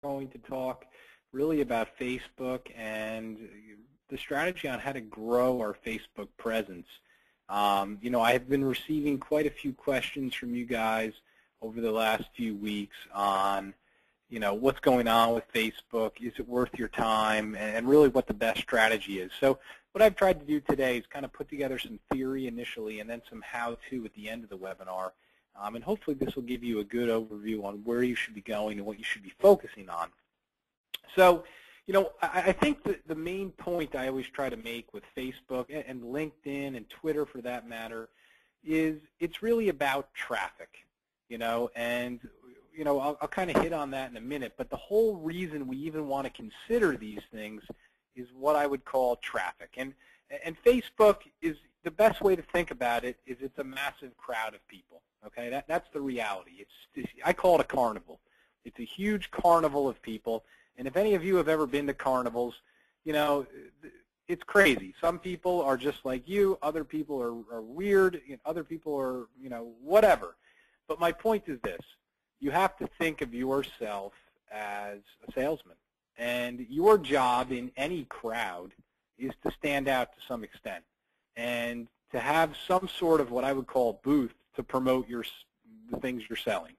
going to talk really about Facebook and the strategy on how to grow our Facebook presence. I have been receiving quite a few questions from you guys over the last few weeks on, what's going on with Facebook, is it worth your time, and really what the best strategy is. So what I've tried to do today is kind of put together some theory initially and then some how-to at the end of the webinar. And hopefully this will give you a good overview on where you should be going and what you should be focusing on. So, I think that the main point I always try to make with Facebook and LinkedIn and Twitter for that matter is it's really about traffic, and I'll kind of hit on that in a minute, but the whole reason we even want to consider these things is what I would call traffic. And Facebook is the best way to think about it is it's a massive crowd of people. Okay, that's the reality. I call it a carnival. It's a huge carnival of people. And if any of you have ever been to carnivals, it's crazy. Some people are just like you. Other people are weird. Other people are, whatever. But my point is this. You have to think of yourself as a salesman. And your job in any crowd is to stand out to some extent and to have some sort of what I would call booth to promote the things you're selling.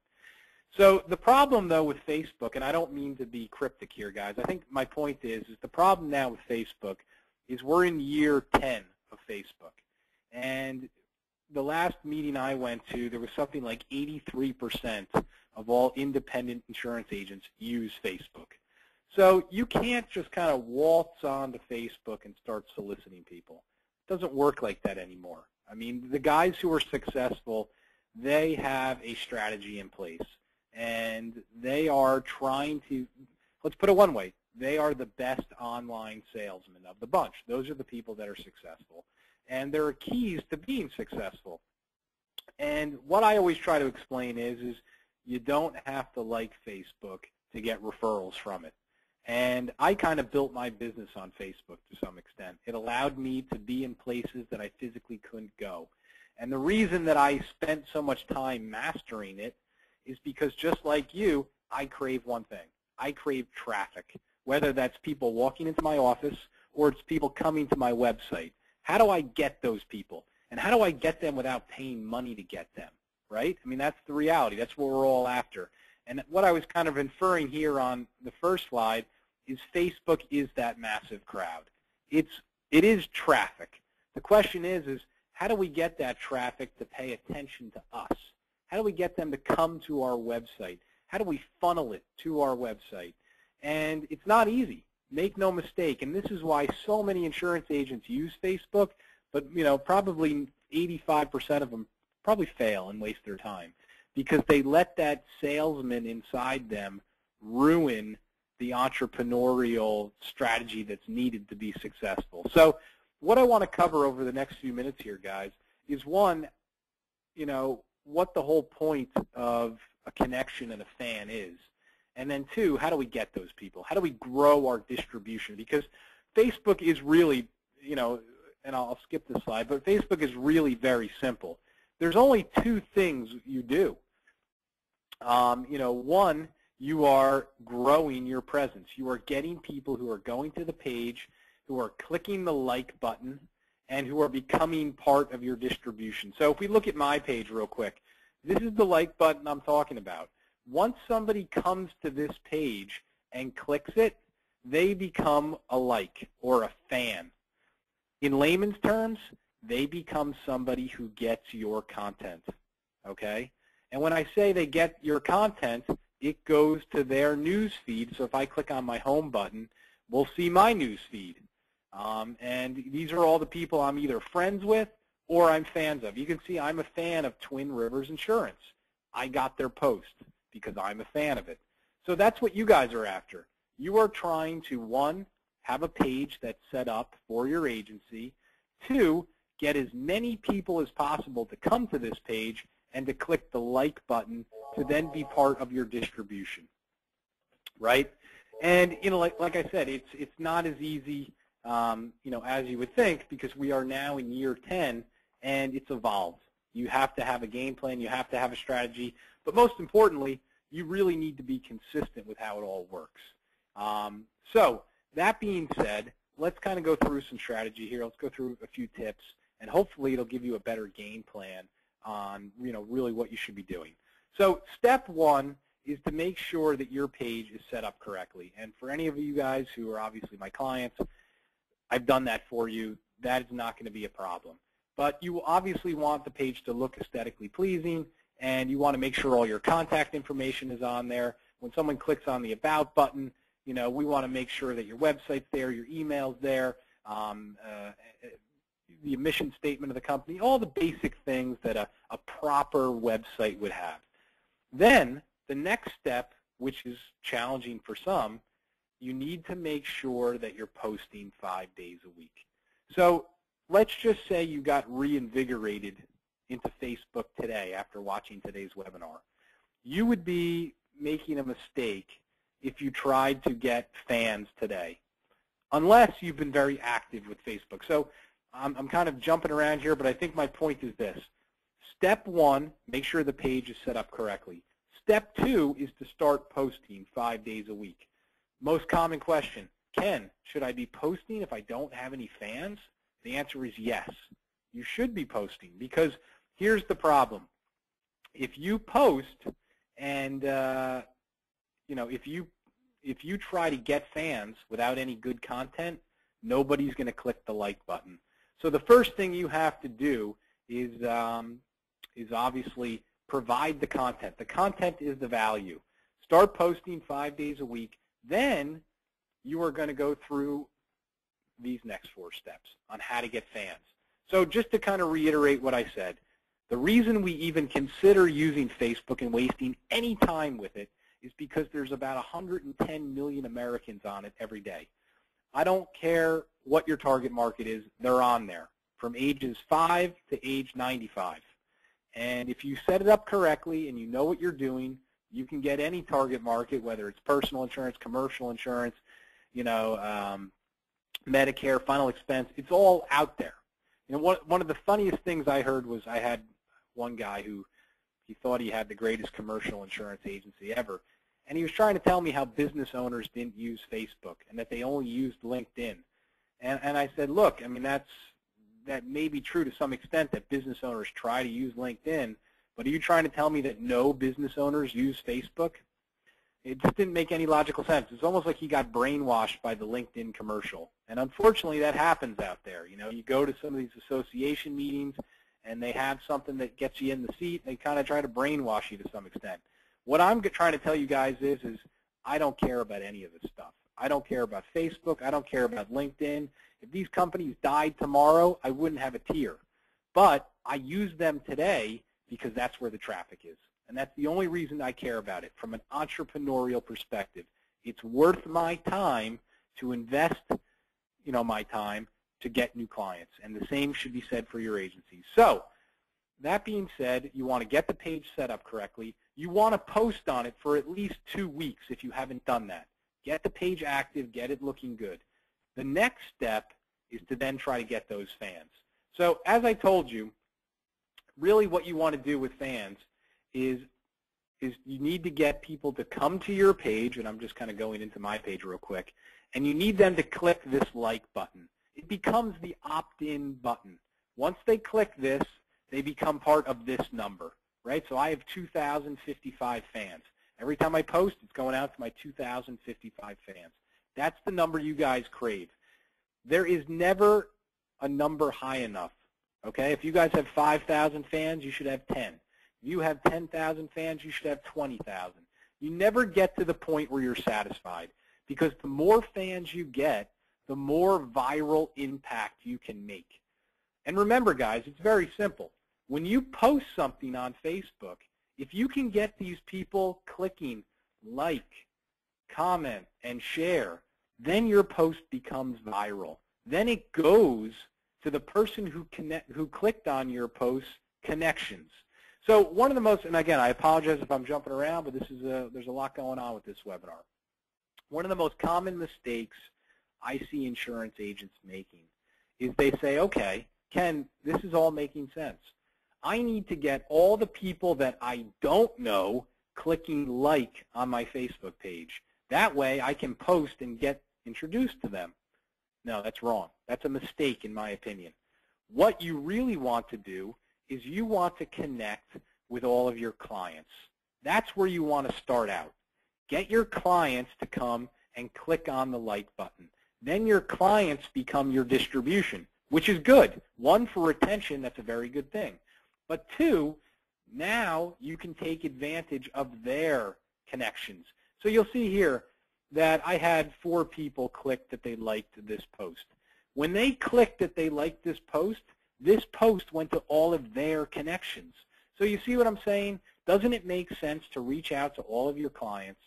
So the problem, though, with Facebook, and I don't mean to be cryptic here, guys. I think my point is the problem now with Facebook is we're in year 10 of Facebook. And the last meeting I went to, there was something like 83% of all independent insurance agents use Facebook. So you can't just kind of waltz onto Facebook and start soliciting people. It doesn't work like that anymore. I mean, the guys who are successful, they have a strategy in place. And they are trying to, let's put it one way, they are the best online salesmen of the bunch. Those are the people that are successful. And there are keys to being successful. And what I always try to explain is you don't have to like Facebook to get referrals from it. And I kind of built my business on Facebook to some extent. It allowed me to be in places that I physically couldn't go. And the reason that I spent so much time mastering it is because just like you, I crave one thing. I crave traffic, whether that's people walking into my office or it's people coming to my website. How do I get those people? And how do I get them without paying money to get them, right? I mean, that's the reality. That's what we're all after. And what I was kind of inferring here on the first slide is Facebook is that massive crowd. It is traffic. The question is how do we get that traffic to pay attention to us? How do we get them to come to our website? How do we funnel it to our website? And it's not easy. Make no mistake. And this is why so many insurance agents use Facebook, but probably 85% of them probably fail and waste their time because they let that salesman inside them ruin the entrepreneurial strategy that's needed to be successful. So what I want to cover over the next few minutes here, guys, is one, what the whole point of a connection and a fan is. And then two, how do we get those people? How do we grow our distribution? Because Facebook is really, and I'll skip this slide, but Facebook is really very simple. There's only two things you do. One, you are growing your presence. You are getting people who are going to the page, who are clicking the like button, and who are becoming part of your distribution. So if we look at my page real quick, this is the like button I'm talking about. Once somebody comes to this page and clicks it, they become a like or a fan. In layman's terms, they become somebody who gets your content, okay? And when I say they get your content, it goes to their news feed. So if I click on my home button, we'll see my news feed. And these are all the people I'm either friends with or I'm fans of. You can see I'm a fan of Twin Rivers Insurance. I got their post because I'm a fan of it. So that's what you guys are after. You are trying to, one, have a page that's set up for your agency. Two, get as many people as possible to come to this page and to click the like button to then be part of your distribution, right? And like I said, it's not as easy as you would think because we are now in year 10 and it's evolved. You have to have a game plan. You have to have a strategy. But most importantly, you really need to be consistent with how it all works. So that being said, let's kind of go through some strategy here. Let's go through a few tips, and hopefully it'll give you a better game plan on really what you should be doing. So step one is to make sure that your page is set up correctly. And for any of you guys who are obviously my clients, I've done that for you. That is not going to be a problem. But you obviously want the page to look aesthetically pleasing, and you want to make sure all your contact information is on there. When someone clicks on the About button, we want to make sure that your website's there, your email's there, the mission statement of the company, all the basic things that a proper website would have. Then the next step, which is challenging for some, you need to make sure that you're posting 5 days a week. So let's just say you got reinvigorated into Facebook today after watching today's webinar. You would be making a mistake if you tried to get fans today, unless you've been very active with Facebook. So I'm kind of jumping around here, but I think my point is this. Step one, make sure the page is set up correctly. Step two is to start posting 5 days a week. Most common question, Ken, should I be posting if I don't have any fans? The answer is yes. You should be posting, because here's the problem. If you post and if you try to get fans without any good content, nobody's going to click the like button. So the first thing you have to do is obviously provide the content. The content is the value. Start posting 5 days a week. Then you are going to go through these next 4 steps on how to get fans. So just to kind of reiterate what I said, the reason we even consider using Facebook and wasting any time with it is because there's about 110 million Americans on it every day. I don't care what your target market is, they're on there, from ages 5 to age 95. And if you set it up correctly and you know what you're doing, you can get any target market, whether it's personal insurance, commercial insurance, Medicare, final expense, it's all out there. One of the funniest things I heard was I had one guy who he thought he had the greatest commercial insurance agency ever, and he was trying to tell me how business owners didn't use Facebook and that they only used LinkedIn. And I said, look, I mean, that may be true to some extent that business owners try to use LinkedIn, but are you trying to tell me that no business owners use Facebook? It just didn't make any logical sense. It's almost like he got brainwashed by the LinkedIn commercial. And unfortunately, that happens out there. You go to some of these association meetings, and they have something that gets you in the seat. They kind of try to brainwash you to some extent. What I'm trying to tell you guys is I don't care about any of this stuff. I don't care about Facebook. I don't care about LinkedIn. If these companies died tomorrow, I wouldn't have a tear. But I use them today because that's where the traffic is. And that's the only reason I care about it from an entrepreneurial perspective. It's worth my time to invest, my time to get new clients. And the same should be said for your agency. So that being said, you want to get the page set up correctly. You want to post on it for at least 2 weeks if you haven't done that. Get the page active, get it looking good. The next step is to then try to get those fans. So as I told you, really what you want to do with fans is you need to get people to come to your page, and I'm just kind of going into my page real quick, and you need them to click this like button. It becomes the opt-in button. Once they click this, they become part of this number, right? So I have 2,055 fans. Every time I post, it's going out to my 2,055 fans. That's the number you guys crave. There is never a number high enough, okay? If you guys have 5,000 fans, you should have 10. If you have 10,000 fans, you should have 20,000. You never get to the point where you're satisfied, because the more fans you get, the more viral impact you can make. And remember, guys, it's very simple. When you post something on Facebook, if you can get these people clicking like, comment, and share, then your post becomes viral. Then it goes to the person who clicked on your post connections. So one of the most, and again, I apologize if I'm jumping around, but there's a lot going on with this webinar. One of the most common mistakes I see insurance agents making is they say, okay, Ken, this is all making sense. I need to get all the people that I don't know clicking like on my Facebook page. That way I can post and get introduced to them. No, that's wrong. That's a mistake in my opinion. What you really want to do is you want to connect with all of your clients. That's where you want to start out. Get your clients to come and click on the like button. Then your clients become your distribution, which is good. One, for retention, that's a very good thing. But two, now you can take advantage of their connections. So you'll see here that I had 4 people click that they liked this post. When they clicked that they liked this post went to all of their connections. So you see what I'm saying? Doesn't it make sense to reach out to all of your clients,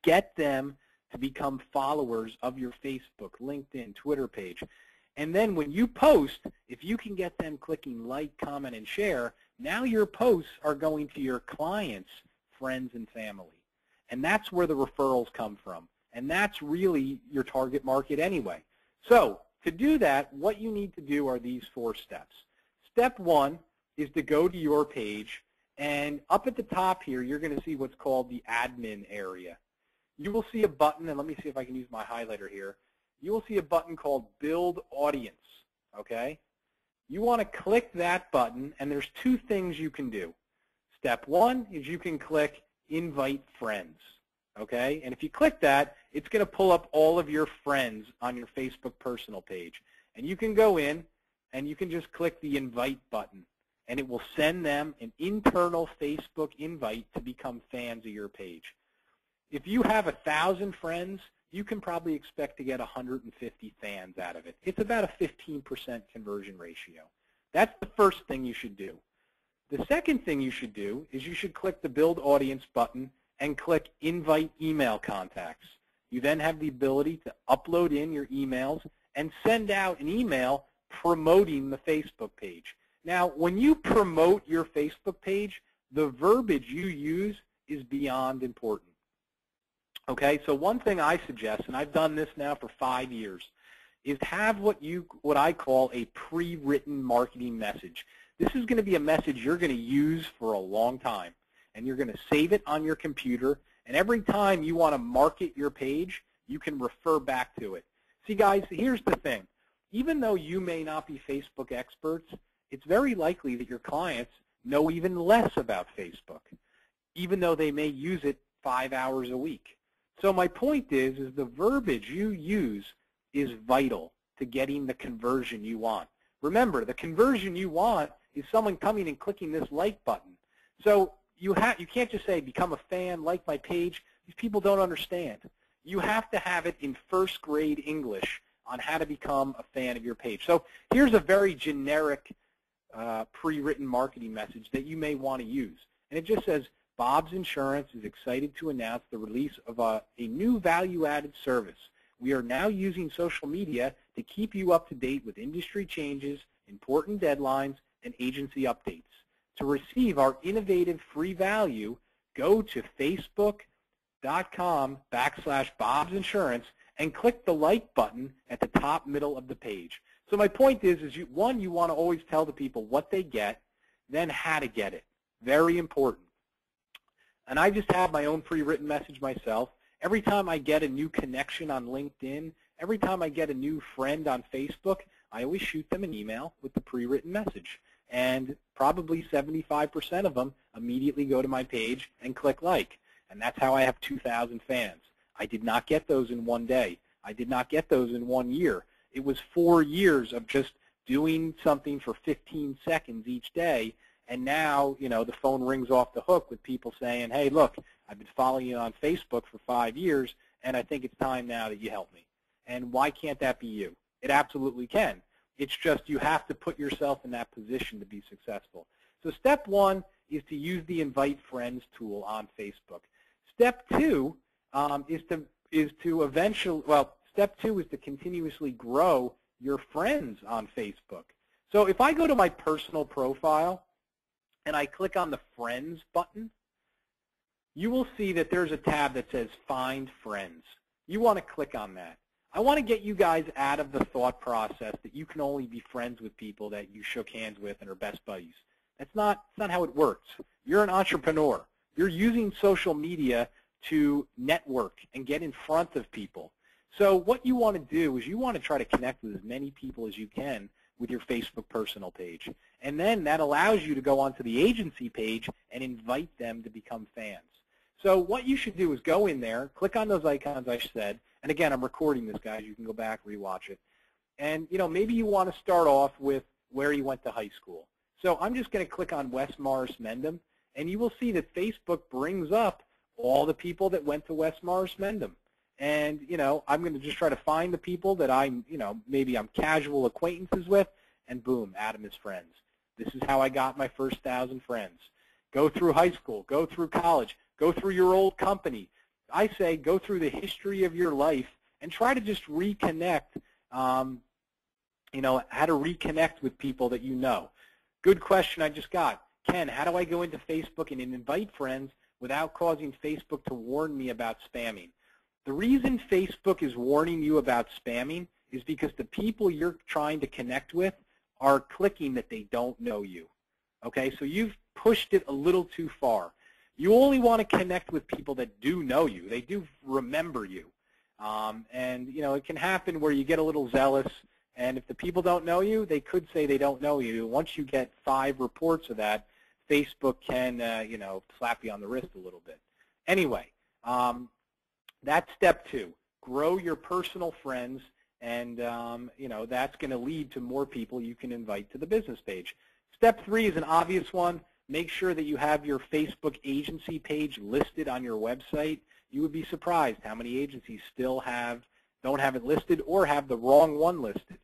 get them to become followers of your Facebook, LinkedIn, Twitter page, and then when you post, if you can get them clicking like, comment, and share, now your posts are going to your clients, friends, and family. And that's where the referrals come from. And that's really your target market anyway. So to do that, what you need to do are these 4 steps. Step 1 is to go to your page, and up at the top here, you're going to see what's called the admin area. You will see a button, and let me see if I can use my highlighter here. You will see a button called Build Audience, okay? You want to click that button, and there's 2 things you can do. Step 1 is you can click Invite Friends, okay? And if you click that, it's going to pull up all of your friends on your Facebook personal page. And you can go in, and you can just click the Invite button, and it will send them an internal Facebook invite to become fans of your page. If you have 1,000 friends, you can probably expect to get 150 fans out of it. It's about a 15% conversion ratio. That's the first thing you should do. The second thing you should do is you should click the Build Audience button and click Invite Email Contacts. You then have the ability to upload in your emails and send out an email promoting the Facebook page. Now, when you promote your Facebook page, the verbiage you use is beyond important. Okay, so one thing I suggest, and I've done this now for 5 years, is have what I call a pre-written marketing message. This is going to be a message you're going to use for a long time, and you're going to save it on your computer, and every time you want to market your page, you can refer back to it. See, guys, here's the thing. Even though you may not be Facebook experts, it's very likely that your clients know even less about Facebook, even though they may use it 5 hours a week. So my point is the verbiage you use is vital to getting the conversion you want. Remember, the conversion you want is someone coming and clicking this like button. So you can't just say, become a fan, like my page. These people don't understand. You have to have it in first grade English on how to become a fan of your page. So here's a very generic pre-written marketing message that you may want to use. And it just says, Bob's Insurance is excited to announce the release of a new value-added service. We are now using social media to keep you up to date with industry changes, important deadlines, and agency updates. To receive our innovative free value, go to facebook.com/Bob's Insurance and click the like button at the top middle of the page. So my point is one, you want to always tell the people what they get, then how to get it. Very important. And I just have my own pre-written message myself. Every time I get a new connection on LinkedIn, every time I get a new friend on Facebook, I always shoot them an email with the pre-written message. And probably 75% of them immediately go to my page and click like. And that's how I have 2,000 fans. I did not get those in one day. I did not get those in 1 year. It was 4 years of just doing something for 15 seconds each day. And now, you know, the phone rings off the hook with people saying, hey, look, I've been following you on Facebook for 5 years, and I think it's time now that you help me. And why can't that be you? It absolutely can. It's just you have to put yourself in that position to be successful. So step 1 is to use the Invite Friends tool on Facebook. Step 2 is to eventually, well, step 2 is to continuously grow your friends on Facebook. So if I go to my personal profile, and I click on the Friends button, you will see that there's a tab that says Find Friends. You want to click on that. I want to get you guys out of the thought process that you can only be friends with people that you shook hands with and are best buddies. That's not how it works. You're an entrepreneur. You're using social media to network and get in front of people. So what you want to do is you want to try to connect with as many people as you can with your Facebook personal page. And then that allows you to go onto the agency page and invite them to become fans. So what you should do is go in there, click on those icons I said, and again, I'm recording this, guys. You can go back, rewatch it. And maybe you want to start off with where you went to high school. So I'm just going to click on West Morris Mendham, and you will see that Facebook brings up all the people that went to West Morris Mendham. And, I'm going to just try to find the people that maybe I'm casual acquaintances with, and boom, add them as friends. This is how I got my first 1,000 friends. Go through high school, go through college, go through your old company. I say go through the history of your life and try to just reconnect, how to reconnect with people that you know. Good question I just got. Ken, how do I go into Facebook and invite friends without causing Facebook to warn me about spamming? The reason Facebook is warning you about spamming is because the people you're trying to connect with are clicking that they don't know you. Okay, so you've pushed it a little too far. You only want to connect with people that do know you. They do remember you. And, it can happen where you get a little zealous, and if the people don't know you, they could say they don't know you. Once you get 5 reports of that, Facebook can, slap you on the wrist a little bit. Anyway, that's step 2. Grow your personal friends, and, that's going to lead to more people you can invite to the business page. Step 3 is an obvious one. Make sure that you have your Facebook agency page listed on your website. You would be surprised how many agencies still don't have it listed or have the wrong one listed.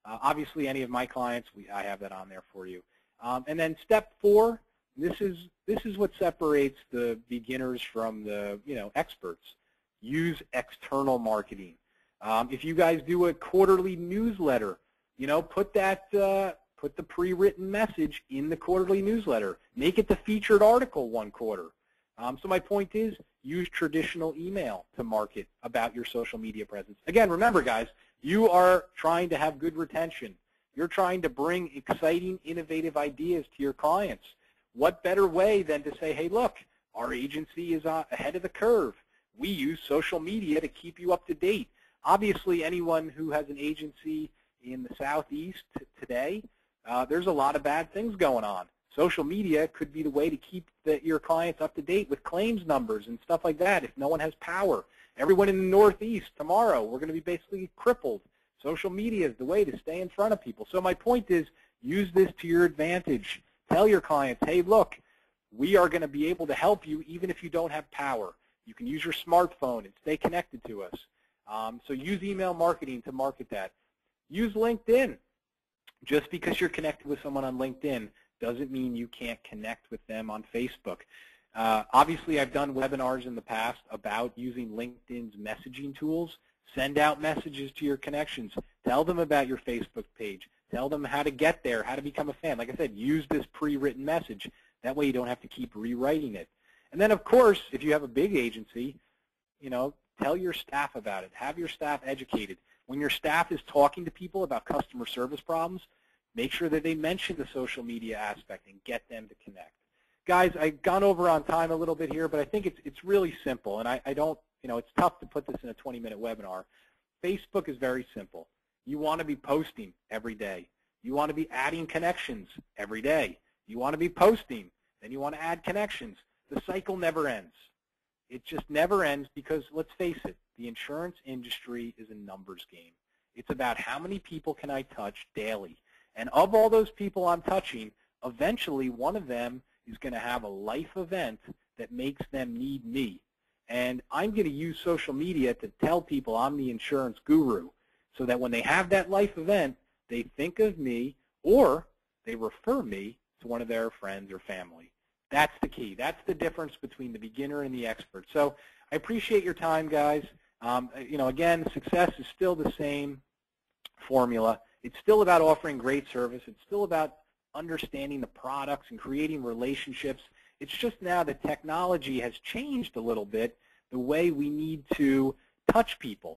Obviously, any of my clients, I have that on there for you. And then step 4, this is what separates the beginners from the experts. Use external marketing. If you guys do a quarterly newsletter, put the pre-written message in the quarterly newsletter. Make it the featured article one quarter. So my point is, use traditional email to market about your social media presence. Again, remember, guys, you are trying to have good retention. You're trying to bring exciting, innovative ideas to your clients. What better way than to say, hey, look, our agency is ahead of the curve. We use social media to keep you up to date. Obviously, anyone who has an agency in the Southeast today, there's a lot of bad things going on. Social media could be the way to keep your clients up to date with claims numbers and stuff like that if no one has power. Everyone in the Northeast, tomorrow, we're going to be basically crippled. Social media is the way to stay in front of people. So my point is, use this to your advantage. Tell your clients, hey, look, we are going to be able to help you even if you don't have power. You can use your smartphone and stay connected to us. So use email marketing to market that. Use LinkedIn. Just because you're connected with someone on LinkedIn doesn't mean you can't connect with them on Facebook. Obviously, I've done webinars in the past about using LinkedIn's messaging tools. Send out messages to your connections. Tell them about your Facebook page. Tell them how to get there, how to become a fan. Like I said, use this pre-written message. That way you don't have to keep rewriting it. And then, of course, if you have a big agency, tell your staff about it. Have your staff educated. When your staff is talking to people about customer service problems, make sure that they mention the social media aspect and get them to connect. Guys, I've gone over on time a little bit here, but I think it's really simple, and I don't, it's tough to put this in a 20-minute webinar. Facebook is very simple. You want to be posting every day. You want to be adding connections every day. You want to be posting, then you want to add connections. The cycle never ends. It just never ends because, let's face it, the insurance industry is a numbers game. It's about how many people can I touch daily. And of all those people I'm touching, eventually one of them is going to have a life event that makes them need me. And I'm going to use social media to tell people I'm the insurance guru so that when they have that life event, they think of me or they refer me to one of their friends or family. That's the key. That's the difference between the beginner and the expert. So I appreciate your time, guys. Again, success is still the same formula. It's still about offering great service. It's still about understanding the products and creating relationships. It's just now that technology has changed a little bit the way we need to touch people.